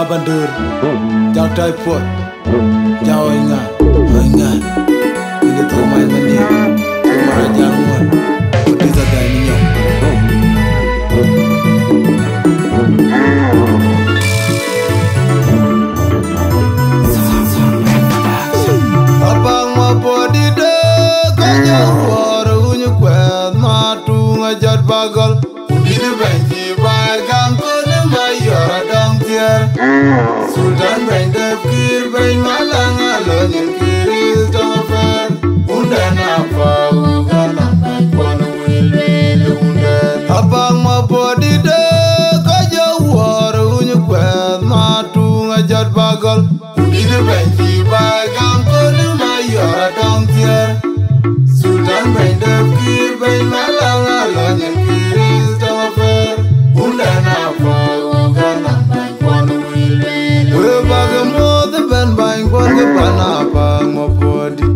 Bandur, Jau Typhoid, Jau Ingat, ini tuh main mandi, cuma jamuan, udah sadar minyak. Abang mau di dekatnya, warunya kuat matu ngajat bagal, di benci bagang kone mayor dong tiar. Sultan bain dapkir bain malang alonyin kiri tofer, undan apa ugalang bain kono wilwil undan. Abang mau di dekatnya, warunya kuat matu ngajat bagal, di benci bagang kone mayor dong tiar. Sultan bain dapkir bain malang alonyin kiri tofer, undan apa ugalang bain kono wilwil. We bagamo the ben bain kono panapa ngopodi,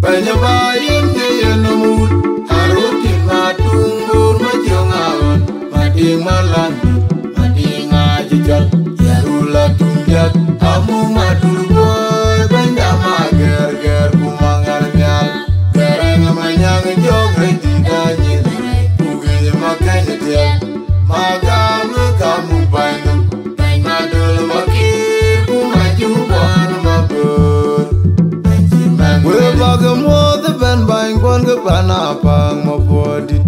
banyak bayin kaya nomut, harutin matungur majongawan, mading malandi, mading ajijal, yarula tunjak, kamu madur boy, banyak mager ger kumangar nyal, gereng manyang jog reti danyin, bugenya makanya dia, magam kamu bainam, bain madul makir kumaju bon mabur. We bagamo the ben bain kon ke panapang mapodi,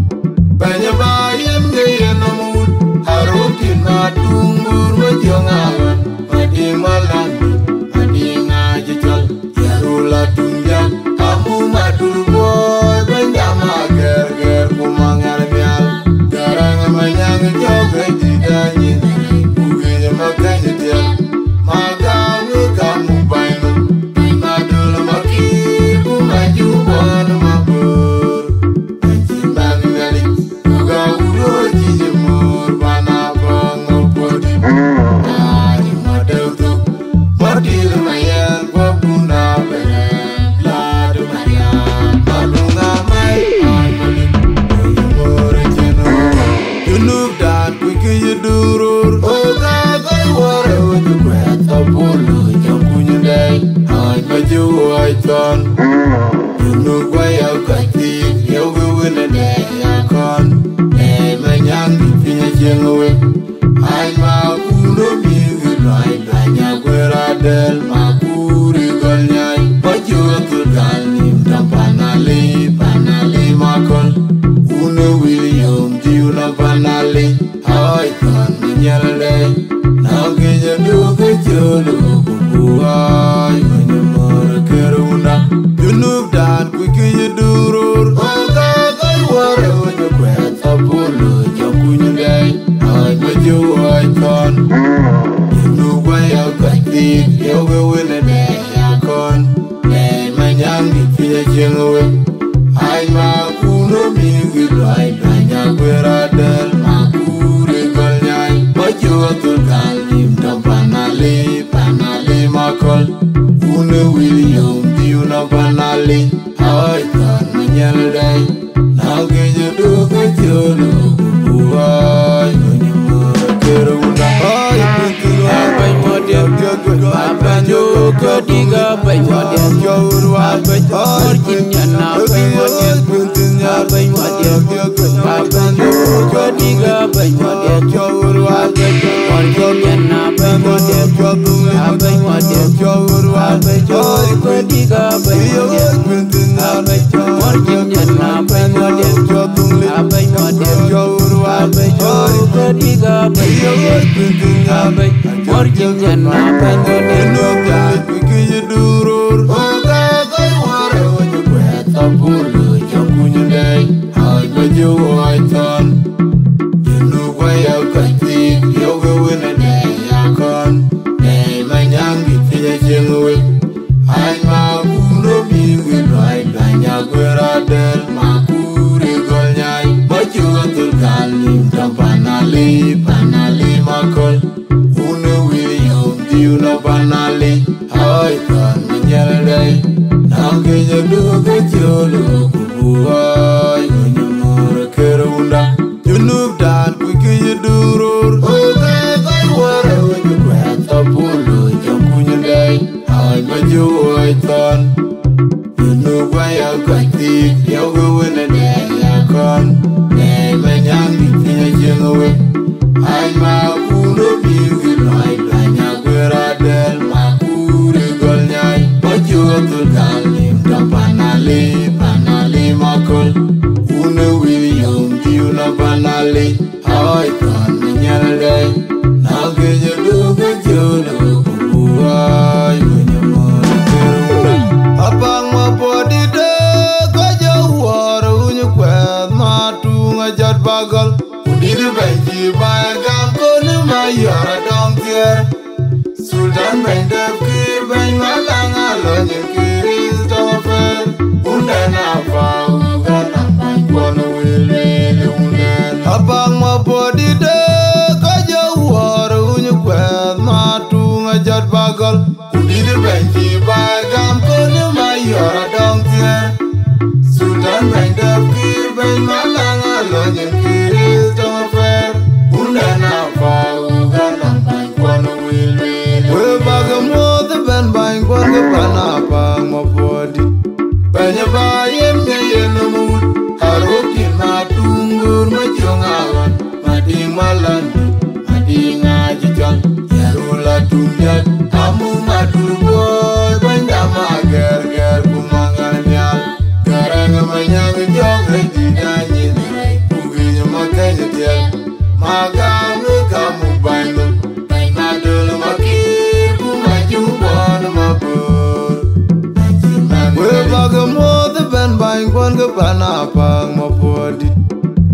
banyak bayin gaya nomut, harutin matungur majongawan, mading malandi, mading ajijal, yarula tunjak, kamu madur boy, banyak mager ger kumangar mial, garang manyang jog reti danyin, bugenya makanya dia, magam kamu bainam, bain madul makir kumaju bon mabur. Anjing bang balik, buka ulo jijemur, panabang ngopodi, ari model tuh, modil mayan gua guna berang, ladu mayan, malu ngamai, balik, jemur jenuh, junub dan kuiki jedurur, oh kagai waru juga tabulu, jam kunyundai, ay maju aiton, junub gaya katik, yau gawin yakon, manyang dipinya jengawe, ay makuno minggu loy banyak beradel, makuri golnyai, maju turgalim dan panali makon, une William diuna panali, ay kan menyalai, naginya duke jolu kubuai, menyemur kerunda, junub dan kuiki jedurur, oh kagai waru nyukwet apulu jakunya day, ay maju aikon, junub gaya katik, yau gawin yakon, manyang dipinya jengawe, ay makuno minggu loy banyak beradel, makuri golnyai, maju turgalim dan panali makol, une William diuna panali, ay kan menyalai, naginya duke jolu kubuai, menyemur kerunda, ay pintu abai model jago, abai juga diga abai model jauh, abai orjinya abai model, abai model jago, abai juga diga abai model jauh, abai orjinya abai model jago, abai model jauh, abai juga diga abai model, abai orjinya abai model jago, abai model jauh, abai juga diga abai model, abai orjinya abai model, kuiki jedurur, oh kagai waru nyukwet apulu jakunya day, ay maju aiton, junub gaya katik, yau gawin yakon, manyang dipinya jengawe, ay makuno minggu loy banyak beradel, makuri golnyai, maju turgalim dan panali makol, une William diuna panali, ay kan menyalai, naginya duke jolu kubuai, menyemur kerunda, junub dan kuiki jedurur, gam kone ma yara dong tier. Sultan bang dep kir bang malang alonye kiris tofer. Unden apa ugana bang kono wile unden. Abang ma body de kaja war unyu kwet matunga jat bagal. Udide bang ki bagam kone ma yara dong tier. Sultan bang dep kir bang malang alonye kiris tofer. Unden apa ugana bang kono wile. We bagamoth ben bang kono panapa ma body. Banya bayen gayen mut harokin matungur majongawan mading malandi mading ajijan yarula tunjat amu madur boy banda mager ger kumanganyal garang manyang jong redinanye buginya makanya dia magang kamu bandu nadul makir kumajubon mabur. We bagamoth ben bang kwan ke panapang ma body.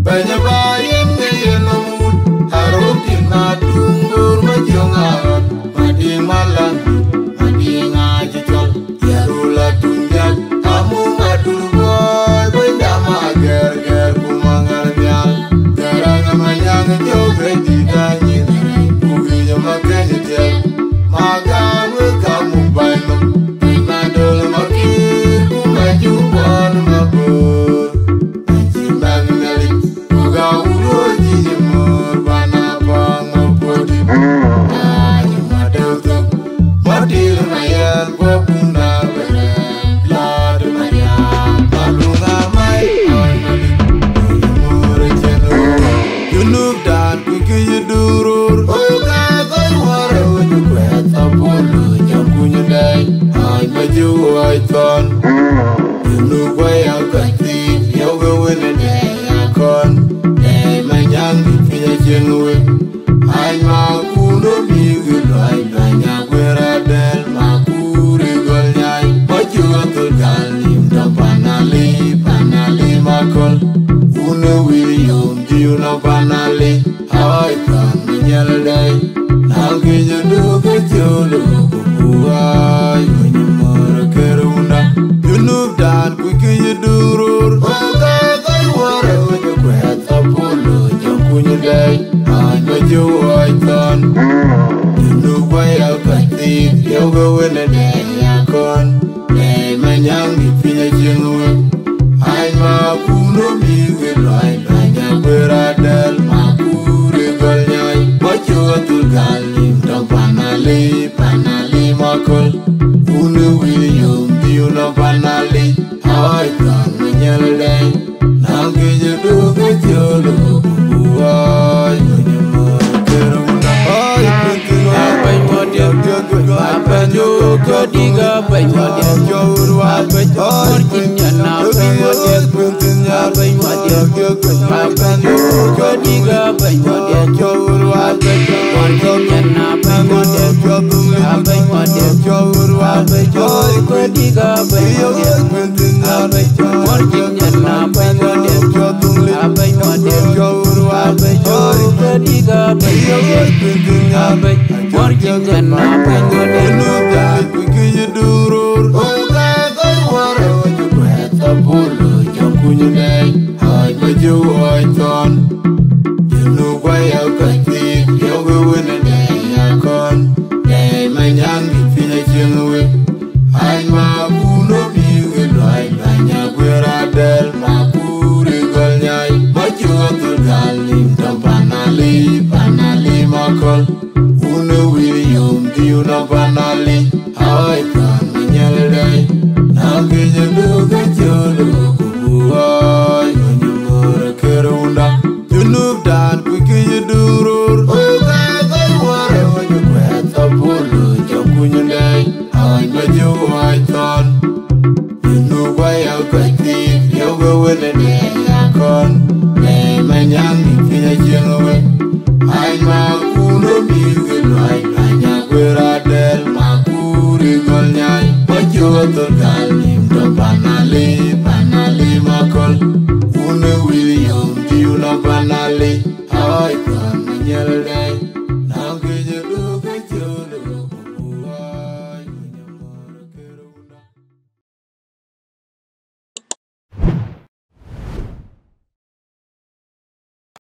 Banya bayen gayen mut harokin matungur majongawan mading malandu mading ajijol yarula tunjat kamu madur boy benda mager ger kumangar nyal garang manyang jogre didanyin buginya makanya dia magang kamu bandu nadol makir kumajubon mabur. Jimbang nalik uga ulo jimur panapang mabudi. Ajumadeutuk madir mayan bopuna bere lad mayan malunga mai nalik jimur jenu junub dan kuki yudurur uga koi waro jukwet apulu jangkunya day ay maju ay ton. Junub waya kati yoga wene day akon day manyang pinya jenwe ay makuno migul ay banya kweradel makuri golnyai maju atul galim da panali makol une william diuna panali ay kan menyal day naginya duke jolo buai menyemur kerunda. Junub dan kuki yudurur oga kai waro jukwet apulu jangkunya day ay maju ay ton. Junub waya kati yoga wene day akon day manyang pinya jenwe ay makuno migil ay banya kweradel makuri golnyai maju atul galim dong panali makol une william diuna panali ay kan menyal day naginya duke jolo buai menyemur kerunda ay penting abai model apa juga diga abai model jauh abai orjinya abai model abai model apa juga diga abai model jauh abai orjinya abai model abai model jauh abai juga diga abai model abai orjinya abai model abai model jauh abai juga diga abai model abai orjinya abai model kuki yudurur oga kai waro jukwet apulu jangkunya day ay maju